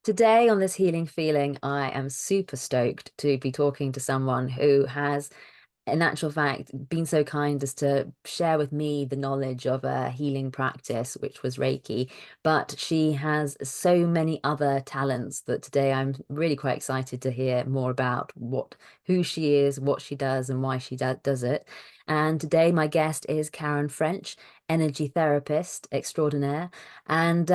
Today on this healing feeling, I am super stoked to be talking to someone who has, in actual fact, been so kind as to share with me the knowledge of a healing practice, which was Reiki. But she has so many other talents that today I'm really quite excited to hear more about who she is, what she does, and why she does it. And today my guest is Karen French, energy therapist extraordinaire. And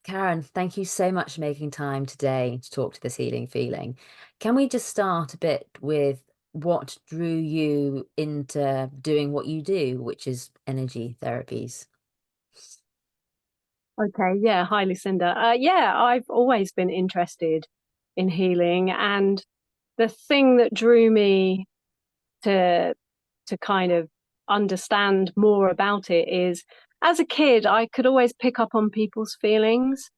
Karen, thank you so much for making time today to talk to this healing feeling. Can we just start a bit with what drew you into doing what you do, which is energy therapies? Okay, yeah, hi Lucinda. Yeah, I've always been interested in healing, and the thing that drew me to kind of understand more about it is, as a kid, I could always pick up on people's feelings,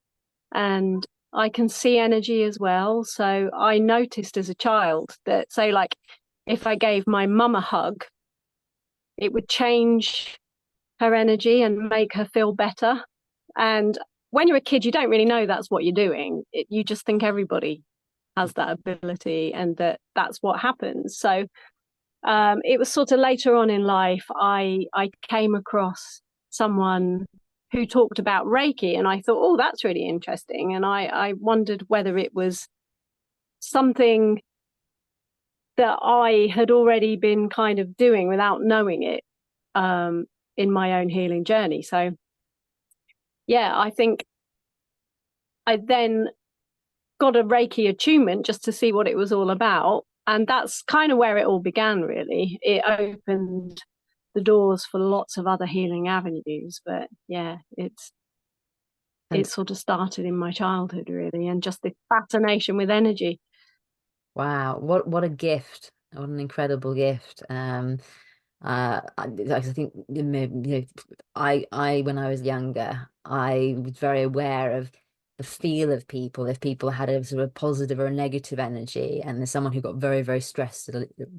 and I can see energy as well. So I noticed as a child that, say, like, if I gave my mum a hug, it would change her energy and make her feel better. And when you're a kid, you don't really know that's what you're doing. You just think everybody has that ability and that's what happens. So it was sort of later on in life, I came across someone who talked about Reiki, and I thought, oh, that's really interesting. And I wondered whether it was something that I had already been kind of doing without knowing it, um, in my own healing journey. So yeah, I think I then got a Reiki attunement just to see what it was all about. And that's kind of where it all began, really. It opened the doors for lots of other healing avenues. But yeah, And it sort of started in my childhood, really, and just this fascination with energy. wow, what a gift. What an incredible gift. I think I when I was younger, I was very aware of the feel of people. If people had a sort of positive or a negative energy, and there's someone who got very, very stressed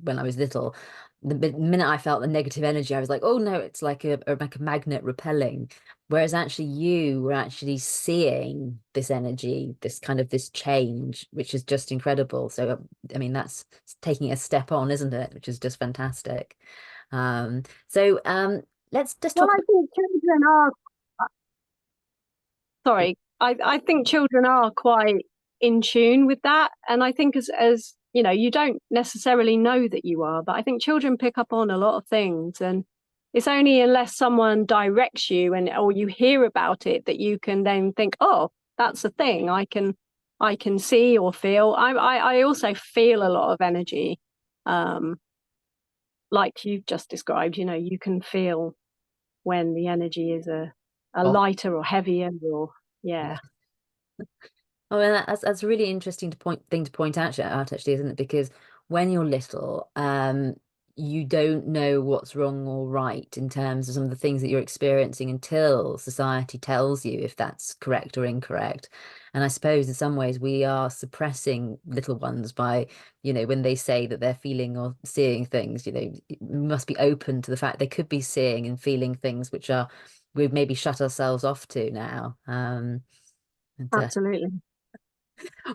when I was little, the minute I felt the negative energy, I was like, oh no, it's like a magnet repelling. Whereas actually you were actually seeing this energy, this kind of this change, which is just incredible. So I mean, that's taking a step on, isn't it? Which is just fantastic. So let's just Well, talk I about. think children are, sorry, I think children are quite in tune with that. And I think as you know, you don't necessarily know that you are, but I think children pick up on a lot of things. And it's only unless someone directs you and or you hear about it that you can then think, oh, that's a thing I can see or feel. I also feel a lot of energy. Um, like you've just described, you can feel when the energy is a Oh, lighter or heavier or yeah. yeah. Oh, and that's a really interesting thing to point out actually, isn't it? Because when you're little, you don't know what's wrong or right in terms of some of the things that you're experiencing until society tells you if that's correct or incorrect. And I suppose in some ways we are suppressing little ones by, when they say that they're feeling or seeing things, we must be open to the fact they could be seeing and feeling things which are we've maybe shut ourselves off to now. And Absolutely.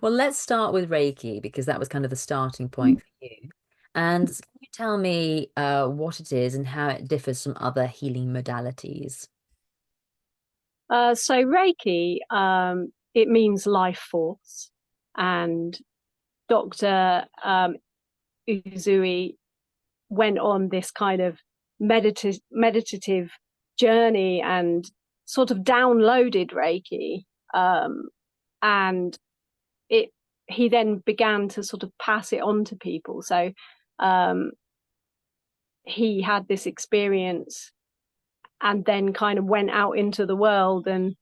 well, let's start with Reiki because that was kind of the starting point for you. And can you tell me what it is and how it differs from other healing modalities? So Reiki, it means life force, and Dr. Uzui went on this kind of meditative journey and sort of downloaded Reiki, and it he then began to sort of pass it on to people. So um, he had this experience and then kind of went out into the world and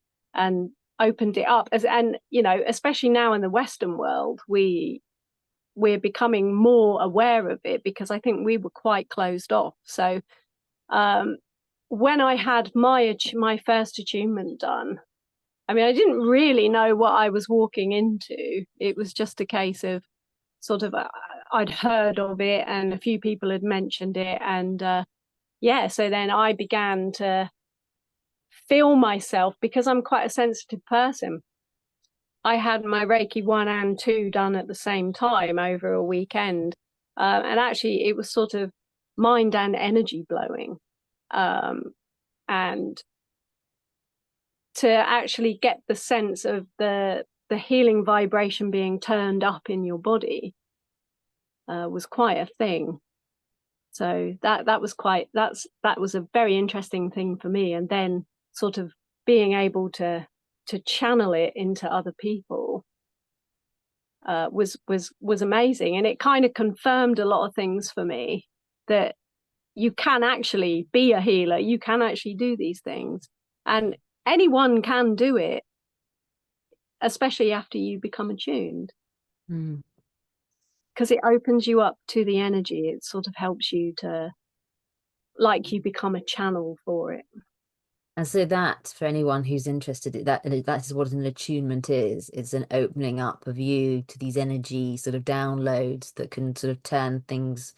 opened it up and especially now in the Western world we're becoming more aware of it because I think we were quite closed off. So um, when I had my first attunement done, I mean, I didn't really know what I was walking into. It was just a case of sort of I'd heard of it and a few people had mentioned it, and yeah, so then I began to feel myself, because I'm quite a sensitive person. I had my Reiki 1 and 2 done at the same time over a weekend. And actually, it was sort of mind and energy blowing. And to actually get the sense of the healing vibration being turned up in your body was quite a thing. So that was a very interesting thing for me. And then sort of being able to channel it into other people was amazing, and it kind of confirmed a lot of things for me, that you can actually be a healer, you can actually do these things, and anyone can do it, especially after you become attuned, Mm. because it opens you up to the energy. It sort of helps you to, like, you become a channel for it. And so that, for anyone who's interested, that is what an attunement is. It's an opening up of you to these energy sort of downloads that can sort of turn things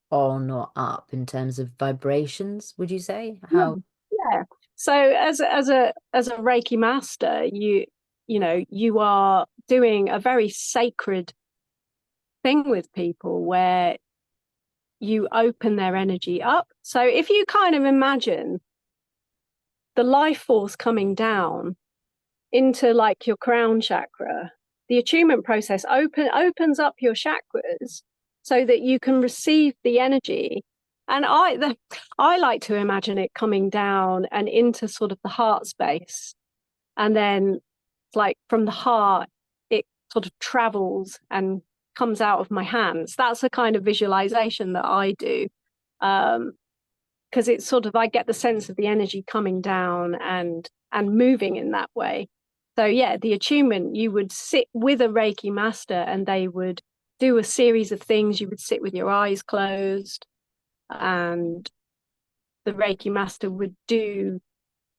on or up in terms of vibrations, would you say? Yeah, How? yeah. So as a Reiki master, you know, you are doing a very sacred thing with people where you open their energy up. So if you kind of imagine the life force coming down into like your crown chakra, the attunement process opens up your chakras so that you can receive the energy. And I like to imagine it coming down and into sort of the heart space, and then like from the heart it sort of travels and comes out of my hands. That's the kind of visualization that I do, because it's sort of, I get the sense of the energy coming down and moving in that way. So yeah, the attunement, you would sit with a Reiki master and they would do a series of things. You would sit with your eyes closed, and the Reiki master would do,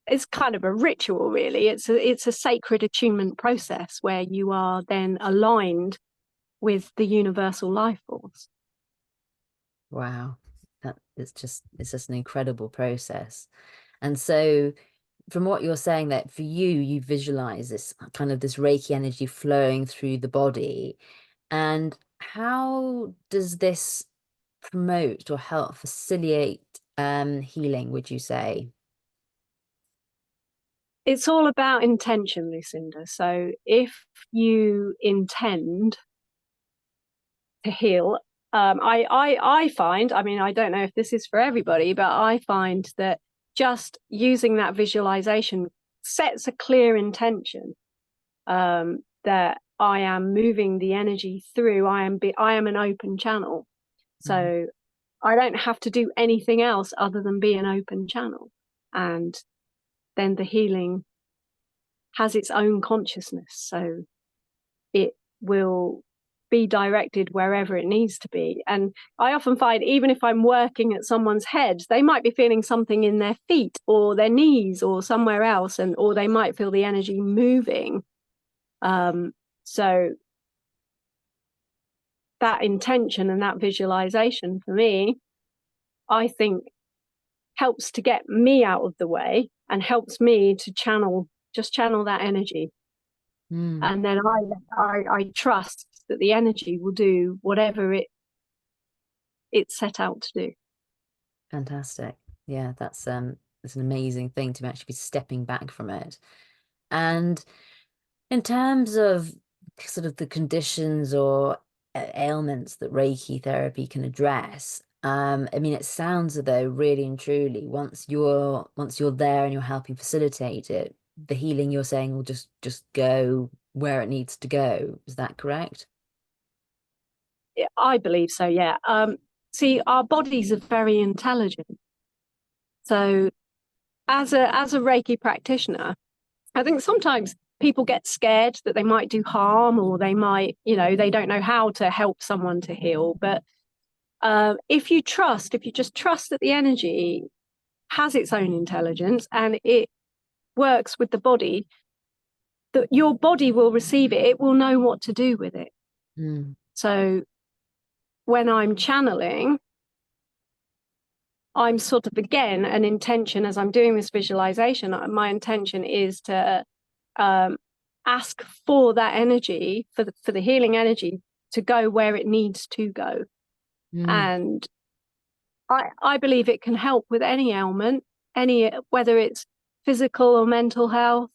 it's kind of a ritual really. It's a sacred attunement process where you are then aligned with the universal life force. Wow. It's just an incredible process. And so from what you're saying, that for you, you visualize this kind of this Reiki energy flowing through the body. And how does this promote or help facilitate healing, would you say? It's all about intention, Lucinda. So if you intend to heal, I find, I mean, I don't know if this is for everybody, but I find that just using that visualization sets a clear intention, that I am moving the energy through. I am an open channel. Mm. So I don't have to do anything else other than be an open channel. And then the healing has its own consciousness. So it will be directed wherever it needs to be. And I often find, even if I'm working at someone's head, they might be feeling something in their feet or their knees or somewhere else, and or they might feel the energy moving. So that intention and that visualization for me, I think, helps to get me out of the way and helps me to channel that energy. Mm. And then I trust that the energy will do whatever it's set out to do. Fantastic. Yeah, that's an amazing thing to actually be stepping back from it. And in terms of sort of the conditions or ailments that Reiki therapy can address, I mean, it sounds as though really and truly, once you're there and you're helping facilitate it, the healing you're saying will just go where it needs to go. Is that correct? I believe so, yeah. See, our bodies are very intelligent. So as a Reiki practitioner, I think sometimes people get scared that they might do harm, or they might, they don't know how to help someone to heal. But if you just trust that the energy has its own intelligence and it works with the body, that your body will receive it. It will know what to do with it. Mm. So when I'm channeling, I'm sort of, again, an intention as I'm doing this visualization. My intention is to ask for that energy, for the healing energy to go where it needs to go. Mm, And I believe it can help with any ailment, whether it's physical or mental health.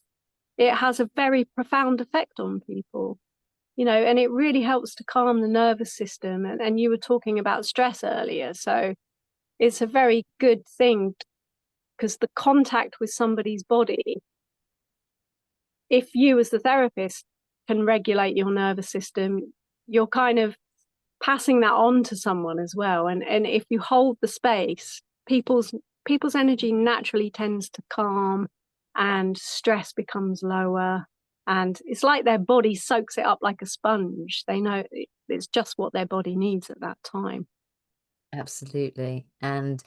It has a very profound effect on people, and it really helps to calm the nervous system. And you were talking about stress earlier. So it's a very good thing, because the contact with somebody's body, if you as the therapist can regulate your nervous system, you're kind of passing that on to someone as well. And if you hold the space, people's energy naturally tends to calm, and stress becomes lower. And it's like their body soaks it up like a sponge. They know it's just what their body needs at that time. absolutely. And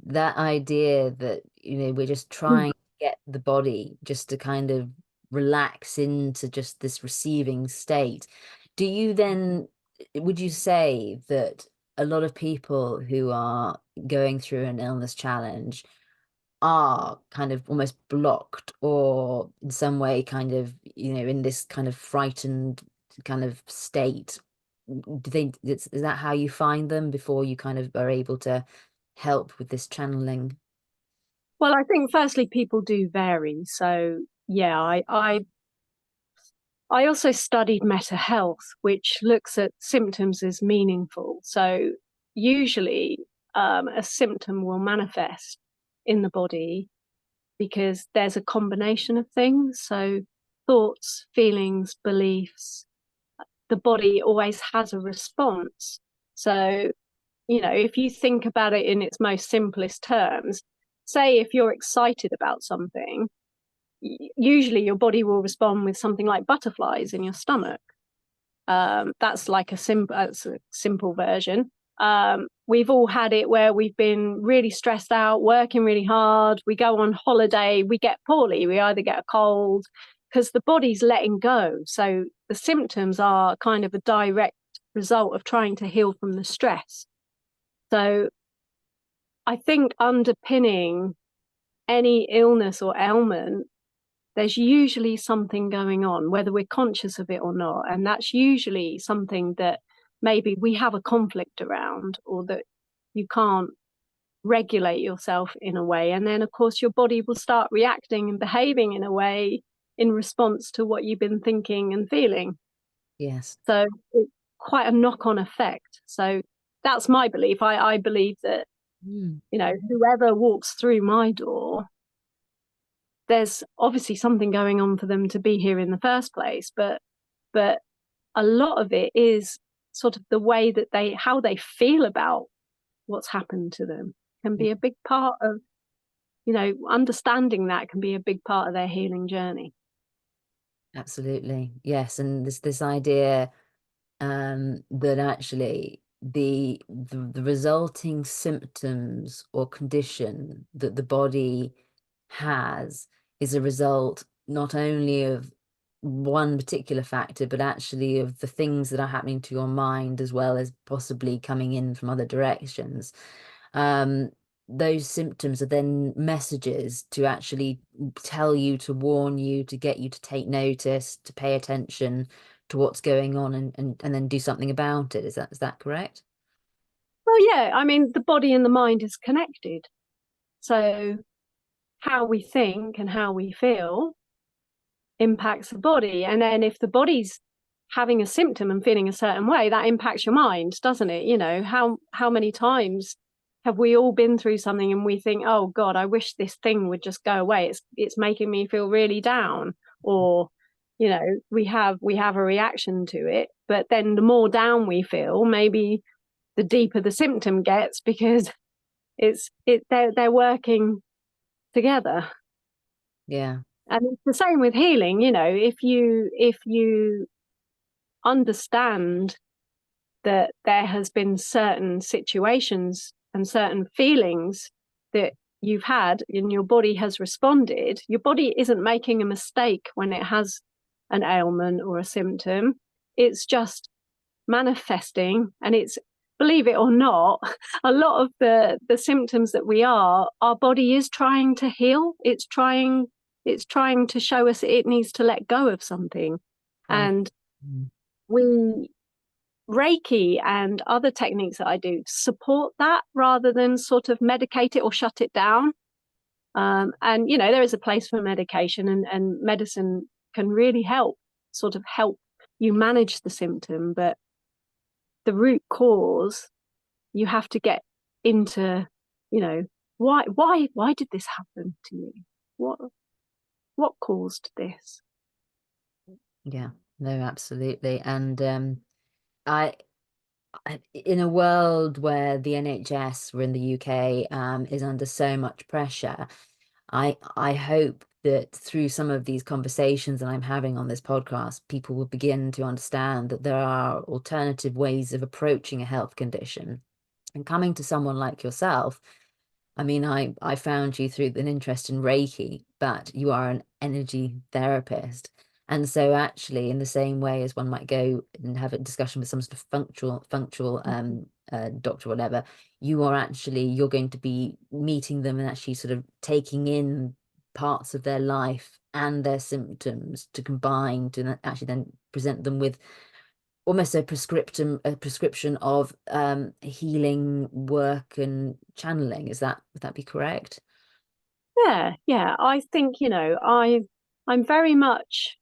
that idea that, we're just Mm. trying to get the body just to kind of relax into just this receiving state. Would you say that a lot of people who are going through an illness challenge are kind of almost blocked, or in some way kind of, in this kind of frightened kind of state? Is that how you find them before you kind of are able to help with this channeling? Well, I think firstly people do vary. So yeah, I also studied meta health, which looks at symptoms as meaningful. So usually a symptom will manifest in the body because there's a combination of things. So thoughts, feelings, beliefs, the body always has a response. So, if you think about it in its most simplest terms, say if you're excited about something, usually your body will respond with something like butterflies in your stomach. That's like that's a simple version. We've all had it where we've been really stressed out, working really hard. We go on holiday, we get poorly. We either get a cold because the body's letting go. So the symptoms are kind of a direct result of trying to heal from the stress. So I think underpinning any illness or ailment, there's usually something going on, whether we're conscious of it or not. And that's usually something that maybe we have a conflict around, or that you can't regulate yourself in a way. And then, of course, your body will start reacting and behaving in a way in response to what you've been thinking and feeling. Yes. So it's quite a knock on effect. So that's my belief. I believe that, Mm, whoever walks through my door, there's obviously something going on for them to be here in the first place, but a lot of it is sort of the way that how they feel about what's happened to them can yeah, be a big part of, understanding that can be a big part of their healing journey. absolutely. Yes. And this idea that actually the resulting symptoms or condition that the body has is a result not only of one particular factor, but actually of the things that are happening to your mind, as well as possibly coming in from other directions. Um, those symptoms are then messages to actually tell you, to warn you, to get you to take notice, to pay attention to what's going on, and then do something about it. Is that correct? Well, yeah, I mean, the body and the mind is connected. So how we think and how we feel impacts the body. And then if the body's having a symptom and feeling a certain way, that impacts your mind, doesn't it? How many times have we all been through something and we think, oh God, I wish this thing would just go away. It's making me feel really down. Or, we have a reaction to it. But then the more down we feel, maybe the deeper the symptom gets, because they're working together. Yeah. And it's the same with healing. If you understand that there has been certain situations and certain feelings that you've had and your body has responded, your body isn't making a mistake when it has an ailment or a symptom. It's just manifesting. And it's, believe it or not, a lot of the symptoms that our body is trying to heal. It's trying It's trying to show us it needs to let go of something. Right. And Mm. we Reiki and other techniques that I do support that rather than sort of medicate it or shut it down. And there is a place for medication, and medicine can really help, sort of help you manage the symptom, but the root cause, you have to get into, why did this happen to you? What caused this? Yeah, no, absolutely. And I in a world where the NHS, we're in the UK, is under so much pressure, I hope that through some of these conversations that I'm having on this podcast, people will begin to understand that there are alternative ways of approaching a health condition. And coming to someone like yourself, I mean, I found you through an interest in Reiki, but you are an energy therapist. And so actually, in the same way as one might go and have a discussion with some sort of functional doctor or whatever, you're going to be meeting them and actually sort of taking in parts of their life and their symptoms to combine to actually then present them with almost a prescription of healing work and channeling. Would that be correct? Yeah, I think, I'm very much,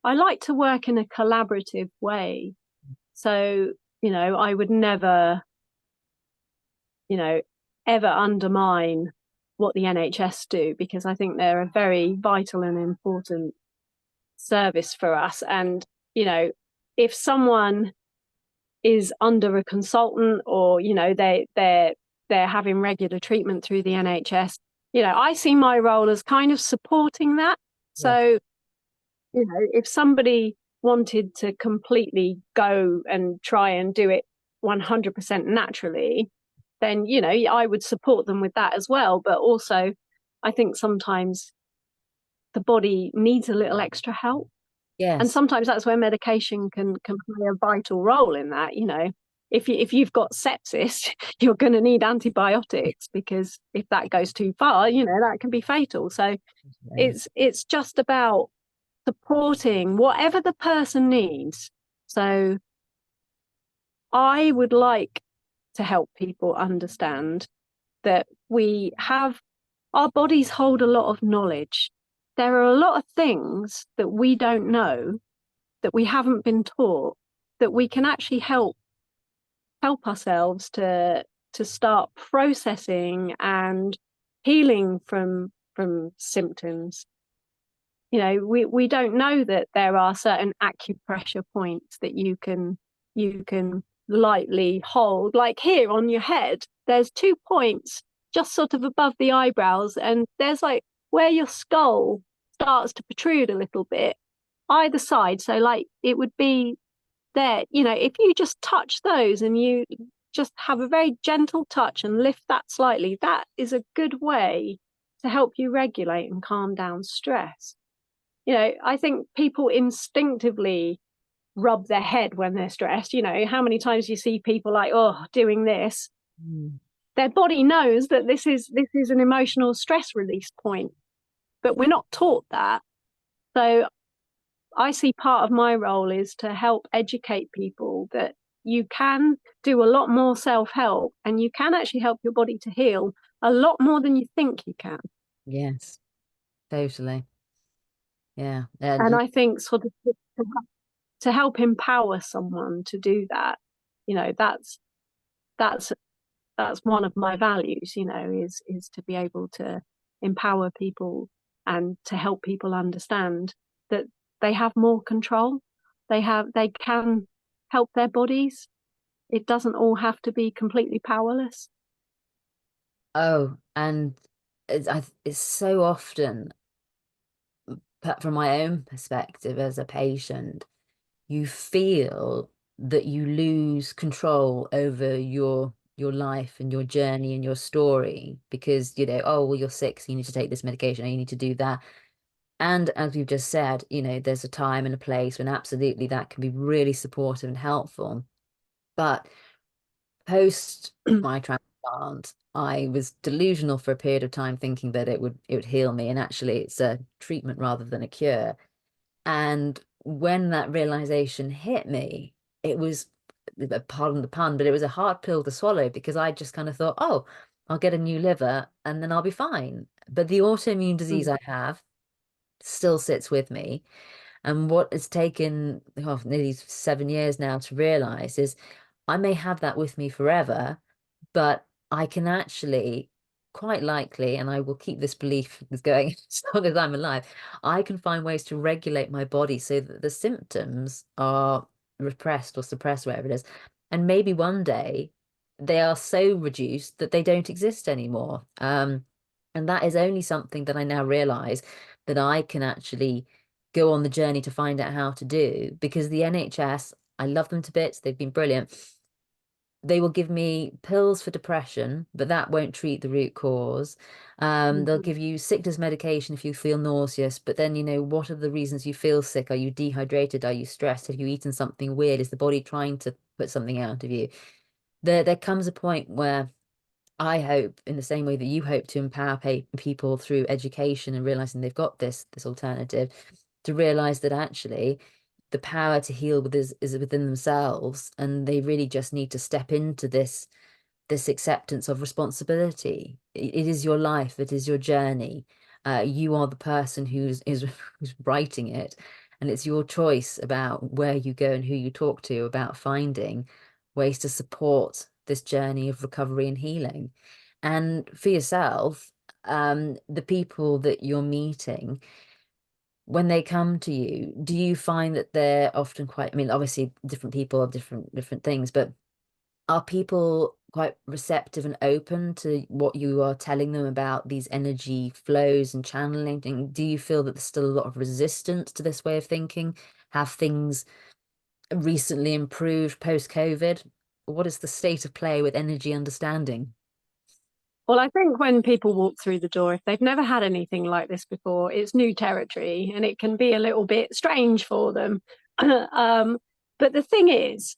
I like to work in a collaborative way. So, I would never, you know, ever undermine what the NHS do, because I think they're a very vital and important service for us. And, if someone is under a consultant, or, they're having regular treatment through the NHS, I see my role as kind of supporting that. Yes. So, if somebody wanted to completely go and try and do it 100% naturally, then, I would support them with that as well. But also, I think sometimes the body needs a little extra help. And Yes. sometimes that's where medication can play a vital role in that. If you've got sepsis, you're going to need antibiotics, because if that goes too far, that can be fatal. So it's just about supporting whatever the person needs. So I would like to help people understand that our bodies hold a lot of knowledge. There are a lot of things that we don't know, that we haven't been taught, that we can actually help ourselves to start processing and healing from symptoms. We don't know that there are certain acupressure points that you can lightly hold. Like here on your head, there's 2 points just sort of above the eyebrows, and there's like where your skull starts to protrude a little bit either side. So like it would be there, if you just touch those and you just have a very gentle touch and lift that slightly, that is a good way to help you regulate and calm down stress. I think people instinctively rub their head when they're stressed. How many times you see people like, oh, doing this? Mm. Their body knows that this is an emotional stress release point, but we're not taught that. So I see part of my role is to help educate people that you can do a lot more self-help, and you can actually help your body to heal a lot more than you think you can. Yes, totally. Yeah. And I think sort of to help empower someone to do that, that's that's that's one of my values, is to be able to empower people and to help people understand that they have more control. They can help their bodies. It doesn't all have to be completely powerless. Oh, and it's so often, but from my own perspective as a patient, you feel that you lose control over your life and your journey and your story because, oh, well, you're sick, so you need to take this medication, or you need to do that. And as we've just said, there's a time and a place when absolutely that can be really supportive and helpful. But post my plant. I was delusional for a period of time, thinking that it would heal me, and actually it's a treatment rather than a cure. And when that realization hit me, it was, pardon the pun, but it was a hard pill to swallow, because I just kind of thought, oh, I'll get a new liver and then I'll be fine. But the autoimmune disease Mm. I have still sits with me. And what it's taken, oh, nearly 7 years now to realize is I may have that with me forever, but I can actually, quite likely, and I will keep this belief going as long as I'm alive, I can find ways to regulate my body so that the symptoms are repressed or suppressed, wherever it is. And maybe one day they are so reduced that they don't exist anymore. And that is only something that I now realize that I can actually go on the journey to find out how to do, because the NHS, I love them to bits, they've been brilliant. They will give me pills for depression, but that won't treat the root cause. They'll Mhm. give you sickness medication if you feel nauseous, but then, what are the reasons you feel sick? Are you dehydrated? Are you stressed? Have you eaten something weird? Is the body trying to put something out of you? There comes a point where I hope, in the same way that you hope to empower people through education and realizing they've got this alternative, to realize that actually the power to heal is within themselves, and they really just need to step into this acceptance of responsibility. It is your life, it is your journey. You are the person who's writing it, and it's your choice about where you go and who you talk to about finding ways to support this journey of recovery and healing. And for yourself, the people that you're meeting, when they come to you, do you find that they're often quite, I mean, obviously different people have different things, but are people quite receptive and open to what you are telling them about these energy flows and channeling? Do you feel that there's still a lot of resistance to this way of thinking? Have things recently improved post-COVID? What is the state of play with energy understanding? Well, I think when people walk through the door, if they've never had anything like this before, it's new territory and it can be a little bit strange for them. But the thing is,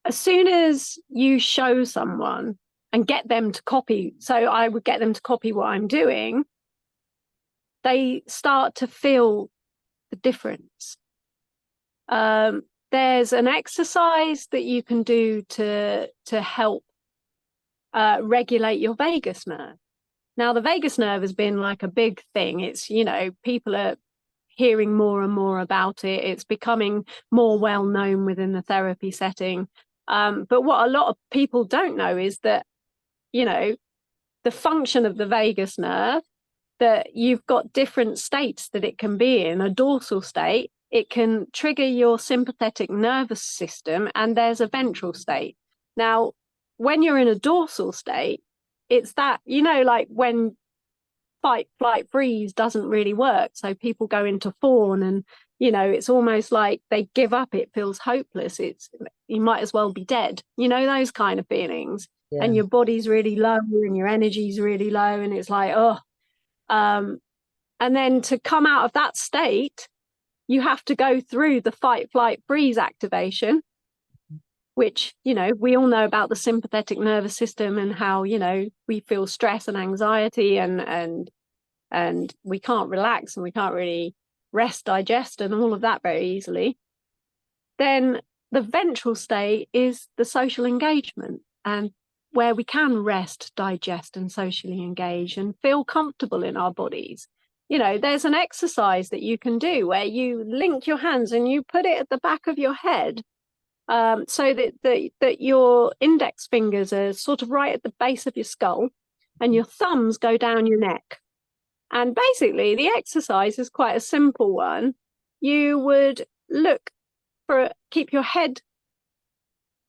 as soon as you show someone and get them to copy, so I would get them to copy what I'm doing, they start to feel the difference. Um, there's an exercise that you can do to help regulate your vagus nerve. Now, the vagus nerve has been like a big thing. It's, people are hearing more and more about it. It's becoming more well known within the therapy setting. But what a lot of people don't know is that, you know, the function of the vagus nerve, that you've got different states that it can be in. A dorsal state, it can trigger your sympathetic nervous system, and there's a ventral state. Now, when you're in a dorsal state, it's that, like when fight, flight, freeze doesn't really work. So people go into fawn and, it's almost like they give up. It feels hopeless. You might as well be dead, those kind of feelings. And Yeah. your body's really low and your energy's really low. And it's like, oh, and then to come out of that state, you have to go through the fight, flight, freeze activation, which, we all know about the sympathetic nervous system and how, we feel stress and anxiety and we can't relax and we can't really rest, digest, and all of that very easily. Then the ventral state is the social engagement, and where we can rest, digest, and socially engage and feel comfortable in our bodies. There's an exercise that you can do where you link your hands and you put it at the back of your head, so that your index fingers are sort of right at the base of your skull and your thumbs go down your neck. And basically, the exercise is quite a simple one. You would keep your head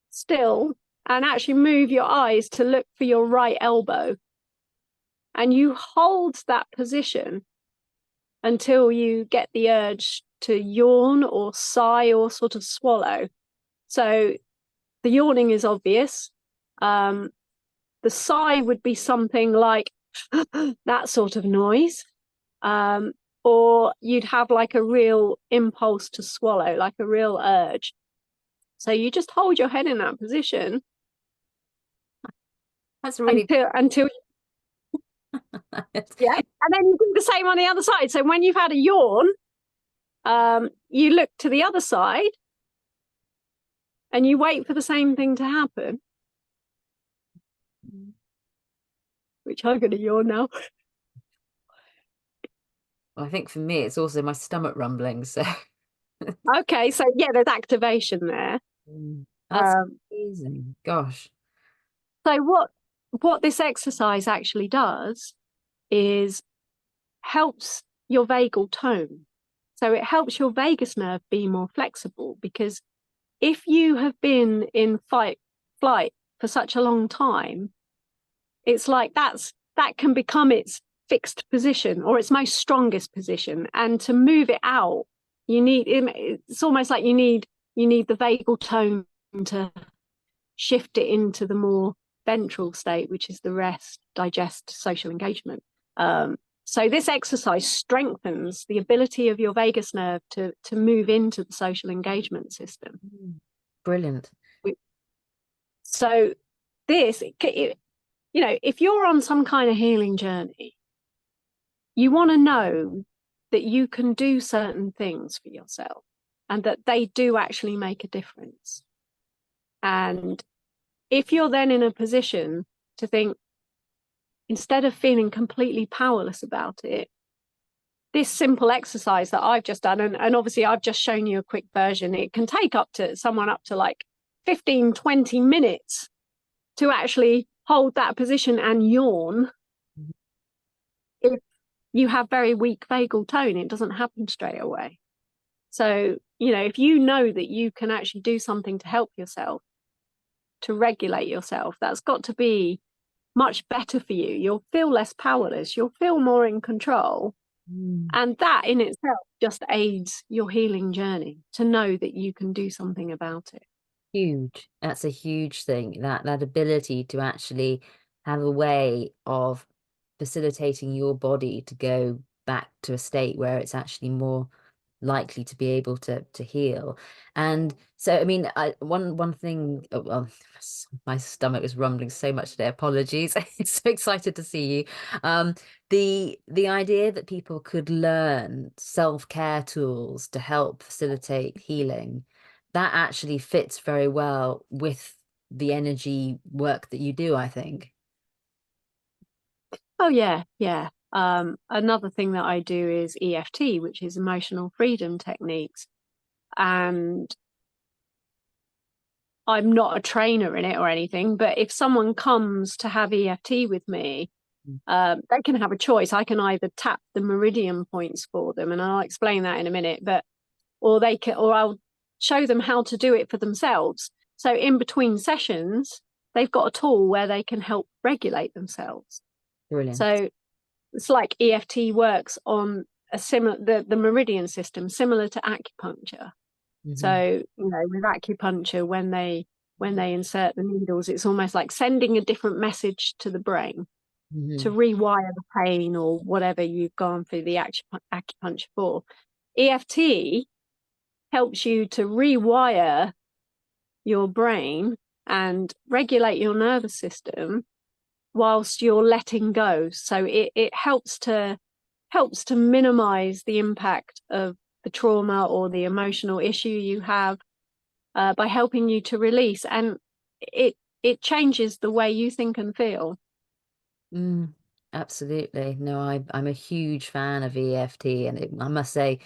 still and actually move your eyes to look for your right elbow. And you hold that position until you get the urge to yawn or sigh or sort of swallow. So the yawning is obvious. The sigh would be something like that sort of noise. Or you'd have like a real impulse to swallow, like a real urge. So you just hold your head in that position That's really until yeah, and then you do the same on the other side. So when you've had a yawn, you look to the other side and you wait for the same thing to happen, which I'm going to yawn now. I think for me, it's also my stomach rumbling. So Okay, so yeah, there's activation there. that's Um, amazing. Gosh. so what this exercise actually does is helps your vagal tone. So it helps your vagus nerve be more flexible, because if you have been in fight flight for such a long time, it's like that can become its fixed position or its most strongest position. And to move it out, it's almost like you need the vagal tone to shift it into the more ventral state, which is the rest, digest, social engagement. So this exercise strengthens the ability of your vagus nerve to move into the social engagement system. Brilliant. So this, if you're on some kind of healing journey, you want to know that you can do certain things for yourself and that they do actually make a difference. And if you're then in a position to think, instead of feeling completely powerless about it, this simple exercise that I've just done, and obviously I've just shown you a quick version, it can take up to like 15, 20 minutes to actually hold that position and yawn. If you have very weak vagal tone, it doesn't happen straight away. So, if you know that you can actually do something to help yourself, to regulate yourself, that's got to be much better for you. You'll feel less powerless, you'll feel more in control. And that in itself just aids your healing journey, to know that you can do something about it. Huge. That's a huge thing. That ability to actually have a way of facilitating your body to go back to a state where it's actually more likely to be able to heal. And so, I mean, one thing. Oh, well, my stomach was rumbling so much today. Apologies. So excited to see you. The idea that people could learn self-care tools to help facilitate healing, that actually fits very well with the energy work that you do, I think. Oh yeah, yeah. Another thing that I do is EFT, which is emotional freedom techniques. And I'm not a trainer in it or anything, but if someone comes to have EFT with me, they can have a choice. I can either tap the meridian points for them, and I'll explain that in a minute, or I'll show them how to do it for themselves. So in between sessions, they've got a tool where they can help regulate themselves. Brilliant. So it's like EFT works on a similar the meridian system, similar to acupuncture. Hmm. So, with acupuncture, when they insert the needles, it's almost like sending a different message to the brain to Hmm. rewire the pain or whatever you've gone through the acupuncture for. EFT helps you to rewire your brain and regulate your nervous system whilst you're letting go. So it helps to minimize the impact of the trauma or the emotional issue you have, by helping you to release, and it changes the way you think and feel. Mm, absolutely. No, I'm a huge fan of EFT, and I must say,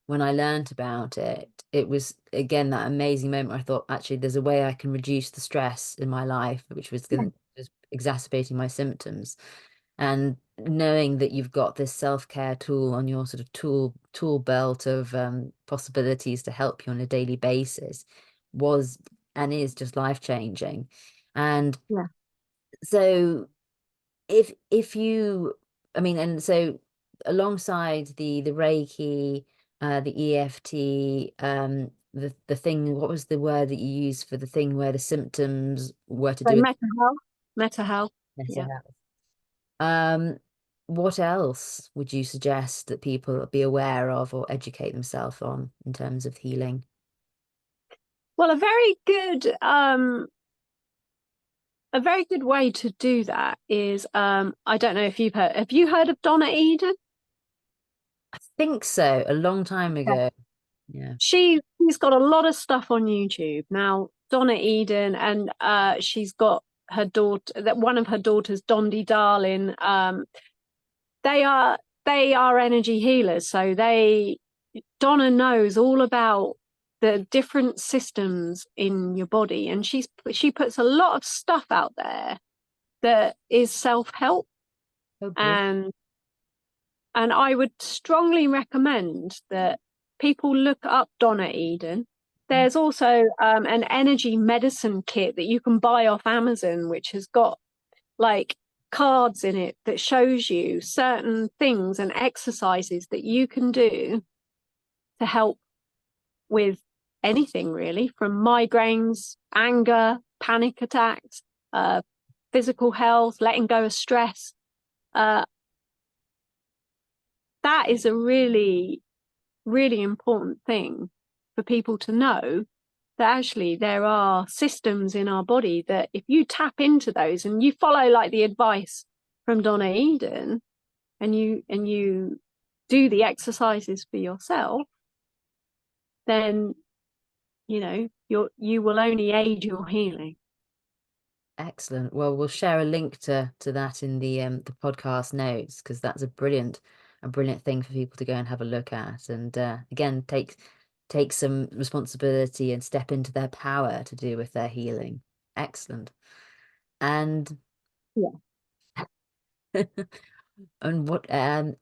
when I learned about it, it was again that amazing moment where I thought, actually, there's a way I can reduce the stress in my life, which was exacerbating my symptoms. And knowing that you've got this self-care tool on your sort of tool belt of possibilities to help you on a daily basis was and is just life-changing. And Yeah. so if you, I mean, and so alongside the Reiki, the EFT, the thing, what was the word that you used for the thing where the symptoms were to So do with mental health. mental Yeah. health? Um, what else would you suggest that people be aware of or educate themselves on in terms of healing? Well, a very good way to do that is I don't know if have you heard of Donna Eden? I think so, a long time Yeah. ago. Yeah. She's got a lot of stuff on YouTube. Now, Donna Eden, and she's got her daughter, that one of her daughters, Dondi Darling. They are they are energy healers. So Donna knows all about the different systems in your body, and she puts a lot of stuff out there that is self-help, Oh, brilliant. and I would strongly recommend that people look up Donna Eden. There's also an energy medicine kit that you can buy off Amazon, which has got like cards in it that shows you certain things and exercises that you can do to help with anything really, from migraines, anger, panic attacks, uh, physical health, letting go of stress. Uh, that is a really, really important thing for people to know, that actually there are systems in our body that if you tap into those and you follow like the advice from Donna Eden, and you do the exercises for yourself, then you will only aid your healing. Excellent. Well, we'll share a link to that in the podcast notes, because that's a brilliant thing for people to go and have a look at, and again take some responsibility and step into their power to do with their healing. Excellent. And Yeah. and what and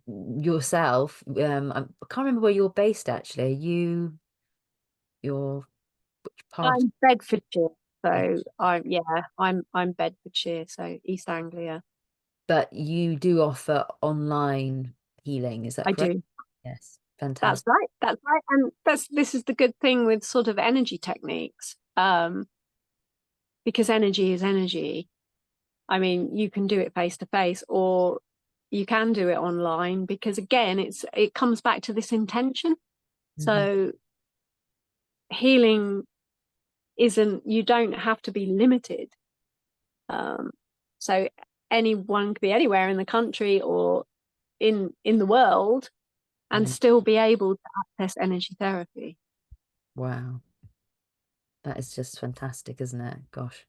yourself, I can't remember where you're based actually. You're which part? I'm Bedfordshire, Yeah. so I'm Bedfordshire, so East Anglia. But you do offer online healing, is that I correct? do. Yes, That's fantastic. right. That's right. And this is the good thing with sort of energy techniques, because energy is energy. I mean, you can do it face to face, or you can do it online, because again, it comes back to this intention. Hmm. So healing isn't, you don't have to be limited. Um, so anyone could be anywhere in the country or in the world and Yeah. still be able to access energy therapy. Wow. That is just fantastic, isn't it? Gosh.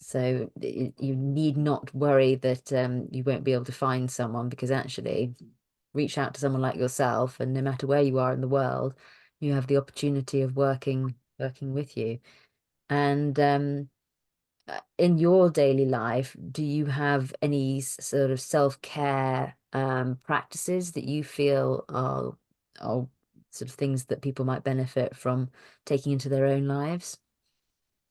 So you need not worry that you won't be able to find someone, because actually reach out to someone like yourself, and no matter where you are in the world, you have the opportunity of working with you. And in your daily life, do you have any sort of self-care practices that you feel are sort of things that people might benefit from taking into their own lives?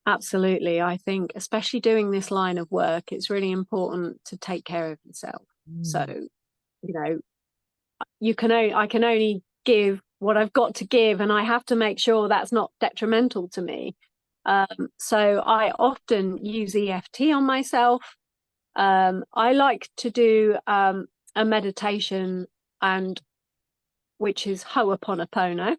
Absolutely. I think, especially doing this line of work, it's really important to take care of yourself. So, Mm. you know, I can only give what I've got to give, and I have to make sure that's not detrimental to me. So I often use EFT on myself. I like to do a meditation, and which is Ho'oponopono,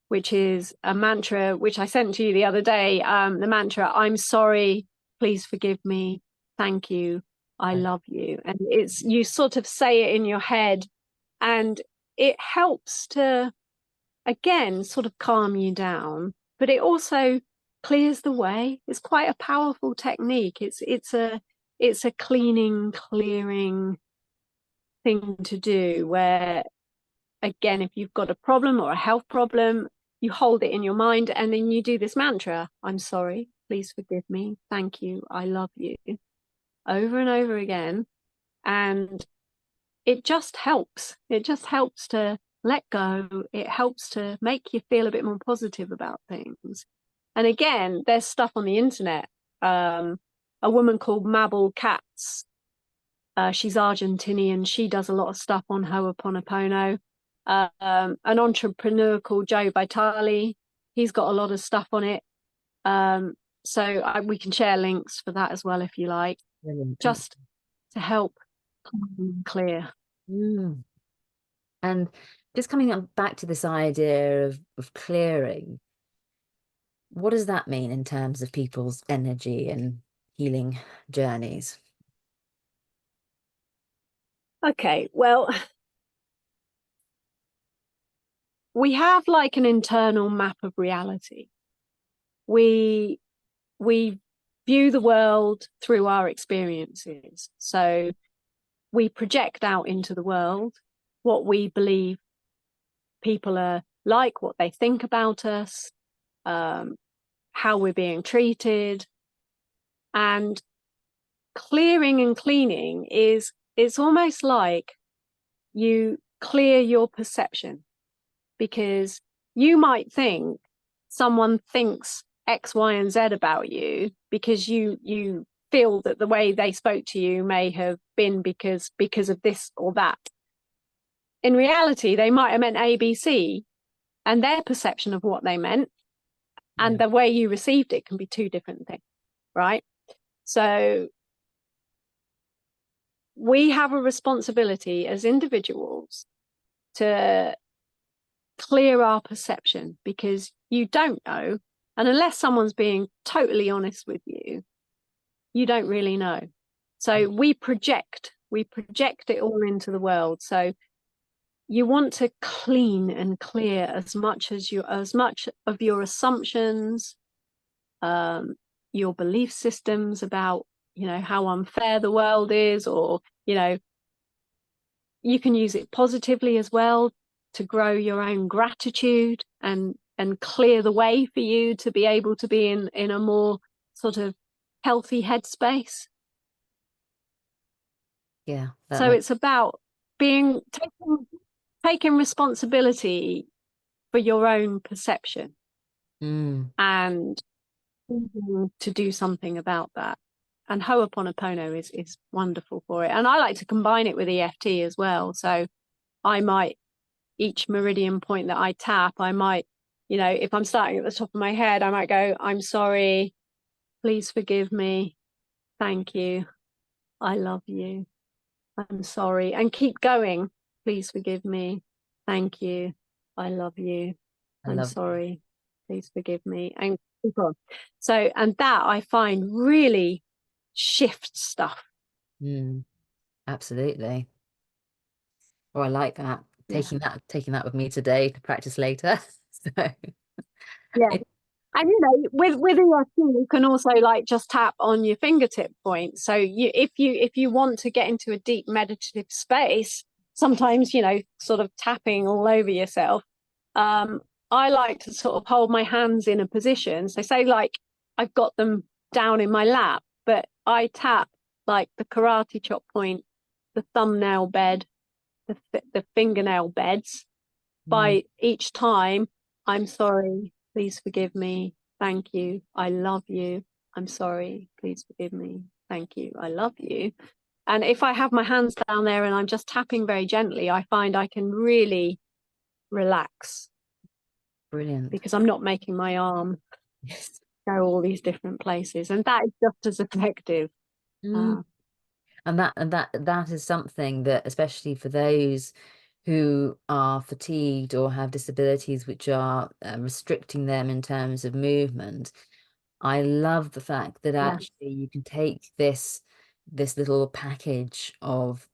which is a mantra which I sent to you the other day. The mantra, I'm sorry, please forgive me, thank you, I love you. And it's, you sort of say it in your head, and it helps to, again, sort of calm you down, but it also clears the way. It's quite a powerful technique. It's a cleaning, clearing thing to do, where again, if you've got a problem or a health problem, you hold it in your mind and then you do this mantra, I'm sorry, please forgive me, thank you, I love you, over and over again. And it just helps. It just helps to let go. It helps to make you feel a bit more positive about things. And again, there's stuff on the internet. A woman called Mabel Katz, she's Argentinian. She does a lot of stuff on Ho'oponopono. An entrepreneur called Joe Vitale, he's got a lot of stuff on it. We can share links for that as well if you like, Brilliant. Thank just to help clear. you. And just coming up back to this idea of clearing, what does that mean in terms of people's energy? And healing journeys? Okay, well, we have like an internal map of reality. We we view the world through our experiences. So we project out into the world what we believe people are like, what they think about us, how we're being treated. And clearing and cleaning is, it's almost like you clear your perception, because you might think someone thinks X, Y, and Z about you because you feel that the way they spoke to you may have been because of this or that. In reality, they might have meant A, B, C, and their perception of what they meant and Yeah. the way you received it can be two different things, right? So we have a responsibility as individuals to clear our perception, because you don't know, and unless someone's being totally honest with you, you don't really know. So we project it all into the world. So you want to clean and clear as much of your assumptions, your belief systems about, how unfair the world is, or, you can use it positively as well to grow your own gratitude and clear the way for you to be able to be in a more sort of healthy headspace. Yeah, that So makes. it's about being taking responsibility for your own perception Mm, and to do something about that. And Ho'oponopono is wonderful for it. And I like to combine it with EFT as well. So I might, each meridian point that I tap, I might, if I'm starting at the top of my head, I might go, I'm sorry, please forgive me, thank you, I love you, I'm sorry, and keep going. Please forgive me, thank you, I love you, I I'm love. sorry, please forgive me, and keep on. So, and that I find really shifts stuff. Mm, absolutely. Oh, I like that. Yeah. Taking that with me today to practice later. So Yeah. it, And with EFT, you can also like just tap on your fingertip point. So if you want to get into a deep meditative space, sometimes sort of tapping all over yourself. Um, I like to sort of hold my hands in a position. So say like I've got them down in my lap, but I tap like the karate chop point, the thumbnail bed, the fingernail beds mm, by each time. I'm sorry, please forgive me, thank you, I love you, I'm sorry, please forgive me, thank you, I love you. And if I have my hands down there and I'm just tapping very gently, I find I can really relax, brilliant. because I'm not making my arm Yes. go all these different places, and that is just as effective. Mm. uh, And that is something that, especially for those who are fatigued or have disabilities which are restricting them in terms of movement, I love the fact that yeah. actually you can take this little package of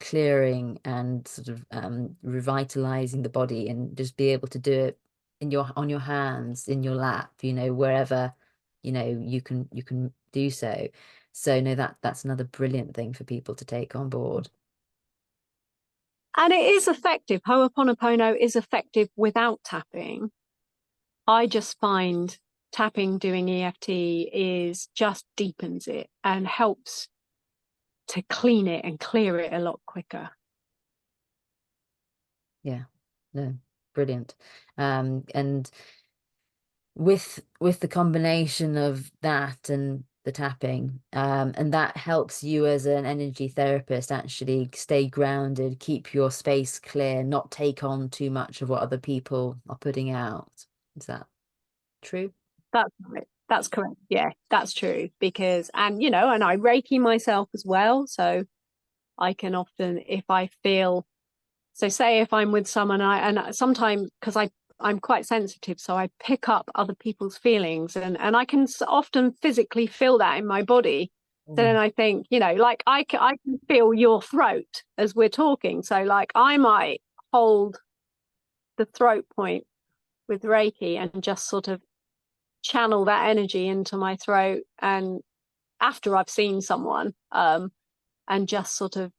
clearing and sort of revitalizing the body and just be able to do it in your on your hands, in your lap, wherever, you can do so. So no, that's another brilliant thing for people to take on board. And it is effective. Ho'oponopono is effective without tapping. I just find tapping doing EFT is just deepens it and helps to clean it and clear it a lot quicker. Yeah, no, brilliant. And with the combination of that and the tapping, and that helps you as an energy therapist actually stay grounded, keep your space clear, not take on too much of what other people are putting out. Is that true? That's right. That's correct. Yeah, that's true. Because, and I Reiki myself as well. So I can often, if I feel, so say if I'm with someone, and sometimes, because I'm quite sensitive, so I pick up other people's feelings, and I can often physically feel that in my body. So then Mm. I think, like I can feel your throat as we're talking. So like I might hold the throat point with Reiki and just sort of channel that energy into my throat, and after I've seen someone, and just sort of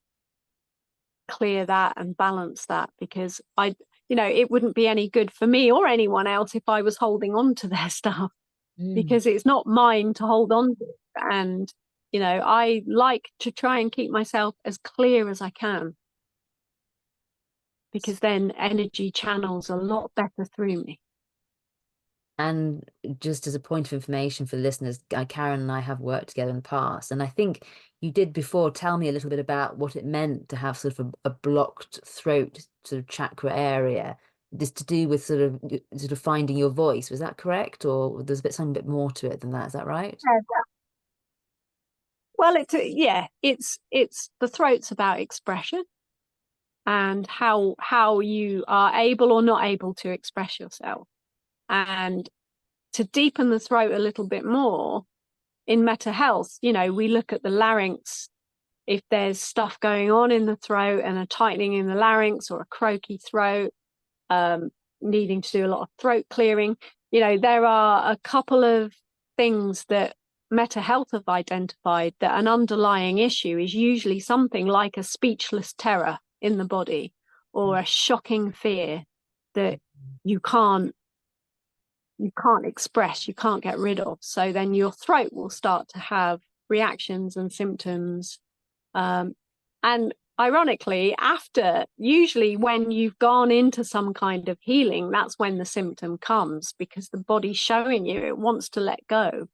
clear that and balance that, because it wouldn't be any good for me or anyone else if I was holding on to their stuff, Mm. because it's not mine to hold on to. And I like to try and keep myself as clear as I can, because then energy channels a lot better through me. And just as a point of information for the listeners, Karen and I have worked together in the past, and I think you did before tell me a little bit about what it meant to have sort of a blocked throat sort of chakra area, just to do with sort of finding your voice. Was that correct, or there's a bit something a bit more to it than that? Is that right? Well, it's the throat's about expression and how you are able or not able to express yourself. And to deepen the throat a little bit more, in meta health, we look at the larynx. If there's stuff going on in the throat and a tightening in the larynx or a croaky throat, um, needing to do a lot of throat clearing, there are a couple of things that meta health have identified, that an underlying issue is usually something like a speechless terror in the body, or a shocking fear that you can't express, you can't get rid of. So then your throat will start to have reactions and symptoms. And ironically, usually when you've gone into some kind of healing, that's when the symptom comes, because the body's showing you it wants to let go.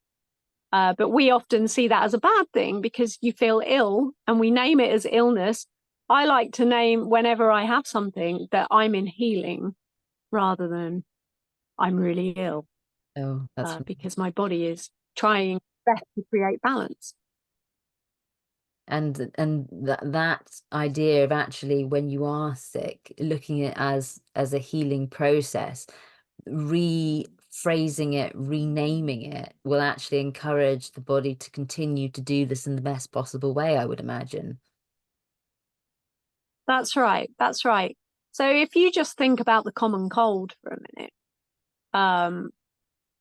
But we often see that as a bad thing because you feel ill, and we name it as illness. I like to name, whenever I have something, that I'm in healing rather than I'm really ill, Oh, that's because my body is trying best to create balance. and that idea of actually when you are sick, looking at it as a healing process, rephrasing it, renaming it will actually encourage the body to continue to do this in the best possible way, I would imagine. That's right. That's right. So if you just think about the common cold for a minute, um,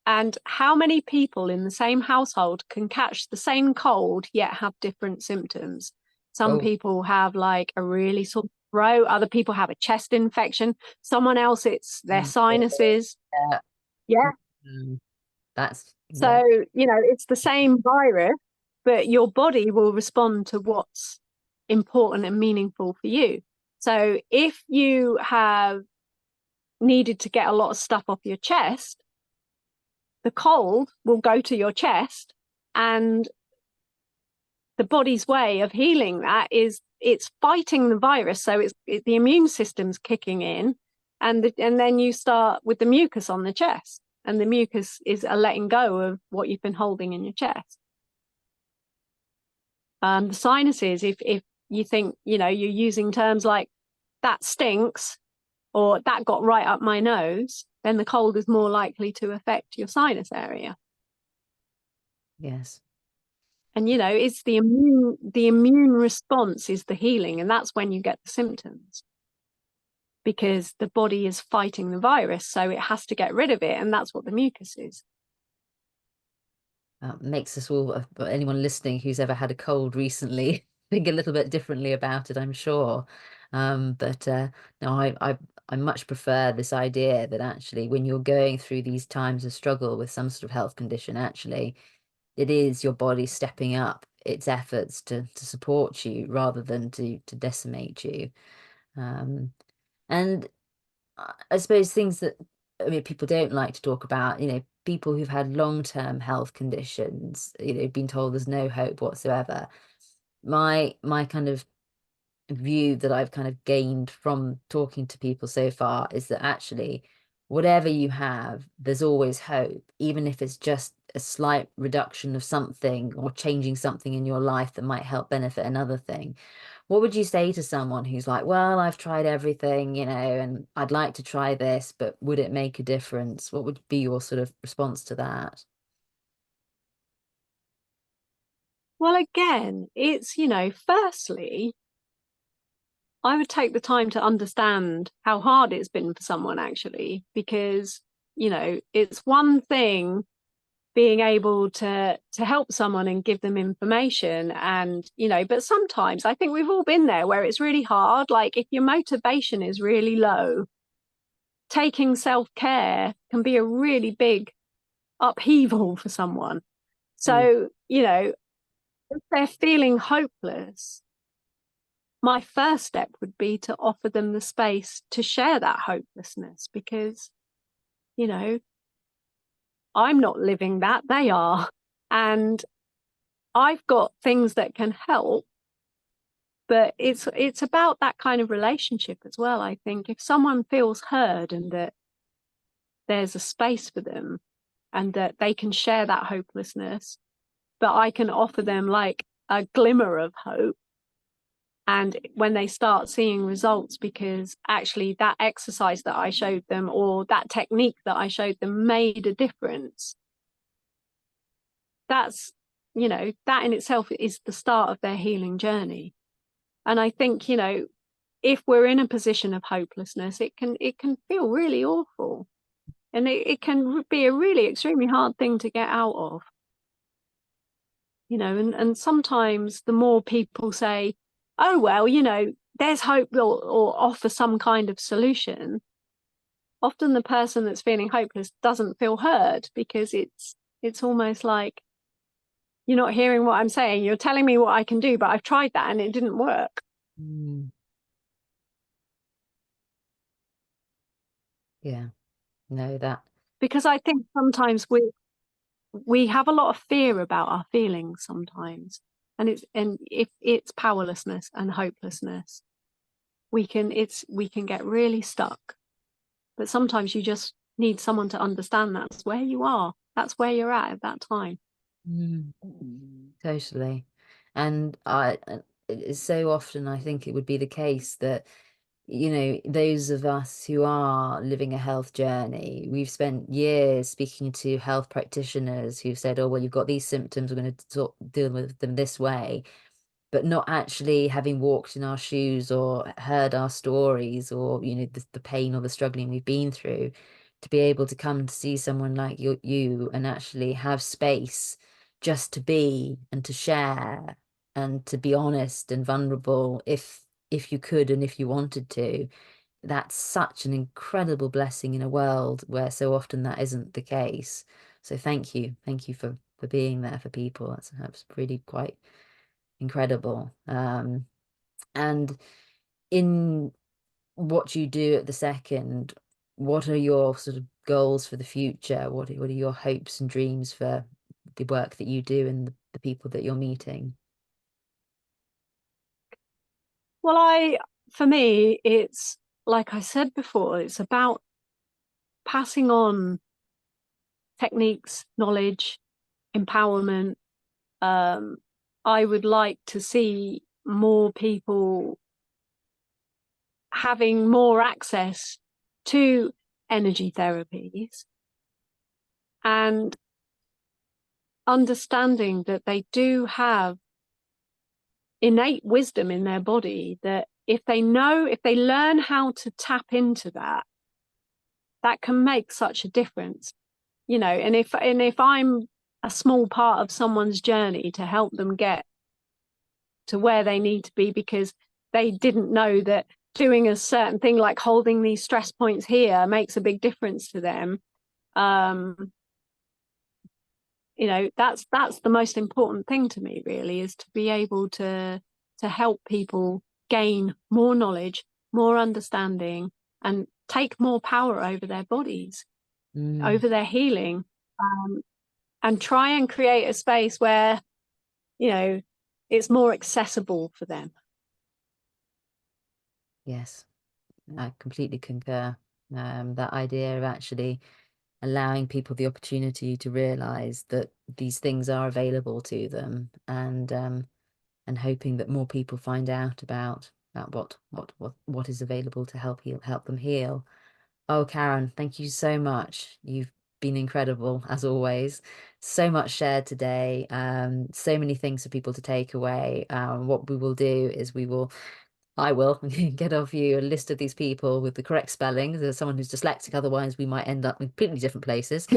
and how many people in the same household can catch the same cold yet have different symptoms? Some Oh, people have like a really sore throat, other people have a chest infection, someone else it's their mm, sinuses. yeah. Yeah. Mm, that's yeah. So, it's the same virus, but your body will respond to what's important and meaningful for you. So if you have needed to get a lot of stuff off your chest, the cold will go to your chest, and the body's way of healing that is it's fighting the virus. So the immune system's kicking in, and then you start with the mucus on the chest, and the mucus is a letting go of what you've been holding in your chest. The sinuses, if you think you're using terms like that stinks or that got right up my nose, then the cold is more likely to affect your sinus area. Yes. And it's the immune response is the healing, and that's when you get the symptoms, because the body is fighting the virus, so it has to get rid of it, and that's what the mucus is. Makes us all, anyone listening who's ever had a cold recently, think a little bit differently about it, I'm sure. But no, I much prefer this idea that actually when you're going through these times of struggle with some sort of health condition, actually it is your body stepping up its efforts to support you rather than to decimate you. Um, and I suppose things that I mean people don't like to talk about, people who've had long-term health conditions, been told there's no hope whatsoever. My kind of view that I've kind of gained from talking to people so far is that actually whatever you have, there's always hope, even if it's just a slight reduction of something or changing something in your life that might help benefit another thing. what would you say to someone who's like, well, I've tried everything, and I'd like to try this, but would it make a difference? What would be your sort of response to that? Well, again, it's, firstly, I would take the time to understand how hard it's been for someone actually, because, it's one thing being able to help someone and give them information, and but sometimes I think we've all been there where it's really hard. Like if your motivation is really low, taking self-care can be a really big upheaval for someone. Mm. So, if they're feeling hopeless, my first step would be to offer them the space to share that hopelessness, because, you know, I'm not living that, they are. And I've got things that can help, but it's about that kind of relationship as well. I think if someone feels heard and that there's a space for them and that they can share that hopelessness, but I can offer them like a glimmer of hope. And when they start seeing results, because actually that exercise that I showed them or that technique that I showed them made a difference, that's, that in itself is the start of their healing journey. And I think, if we're in a position of hopelessness, it can feel really awful. And it can be a really extremely hard thing to get out of. And sometimes the more people say, oh, well, there's hope, or offer some kind of solution, often the person that's feeling hopeless doesn't feel heard, because it's almost like, you're not hearing what I'm saying. You're telling me what I can do, but I've tried that and it didn't work. Mm. Yeah, no, that. Because I think sometimes we have a lot of fear about our feelings sometimes. And if it's powerlessness and hopelessness, we can get really stuck. But sometimes you just need someone to understand that's where you are. That's where you're at that time. Mm. Totally. And it's so often I think it would be the case that, those of us who are living a health journey, we've spent years speaking to health practitioners who've said, oh, well, you've got these symptoms, we're going to deal with them this way, but not actually having walked in our shoes or heard our stories, or the pain or the struggling we've been through, to be able to come to see someone like you and actually have space just to be and to share and to be honest and vulnerable, if you could and if you wanted to. That's such an incredible blessing in a world where so often that isn't the case. So thank you for being there for people. That's really quite incredible. And in what you do at the second, what are your sort of goals for the future? What are your hopes and dreams for the work that you do and the people that you're meeting? Well, for me, it's like I said before, it's about passing on techniques, knowledge, empowerment. Um, I would like to see more people having more access to energy therapies, and understanding that they do have innate wisdom in their body, that if they learn how to tap into that, that can make such a difference. And if I'm a small part of someone's journey to help them get to where they need to be, because they didn't know that doing a certain thing like holding these stress points here makes a big difference to them, um that's the most important thing to me, really, is to be able to help people gain more knowledge, more understanding, and take more power over their bodies, Mm, over their healing, um, and try and create a space where you know it's more accessible for them. yes, I completely concur. That idea of actually allowing people the opportunity to realize that these things are available to them, and and hoping that more people find out about what is available to help them heal. Oh, Karen, thank you so much. You've been incredible as always. So much shared today. So many things for people to take away. What we will do is I will get off you a list of these people with the correct spellings. There's someone who's dyslexic, otherwise we might end up in completely different places.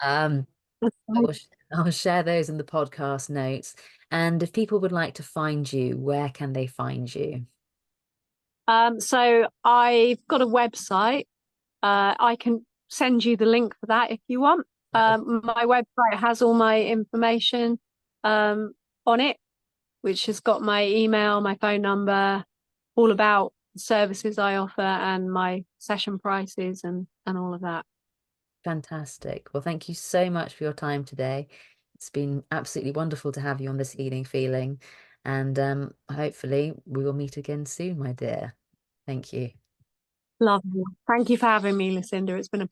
Um, I will, I'll share those in the podcast notes. And if people would like to find you, where can they find you? So I've got a website. I can send you the link for that if you want. My website has all my information on it, which has got my email, my phone number, all about the services I offer and my session prices and all of that. Fantastic. Well, thank you so much for your time today. It's been absolutely wonderful to have you on this healing feeling. And hopefully we will meet again soon, my dear. Thank you. Lovely. Thank you for having me, Lucinda. It's been a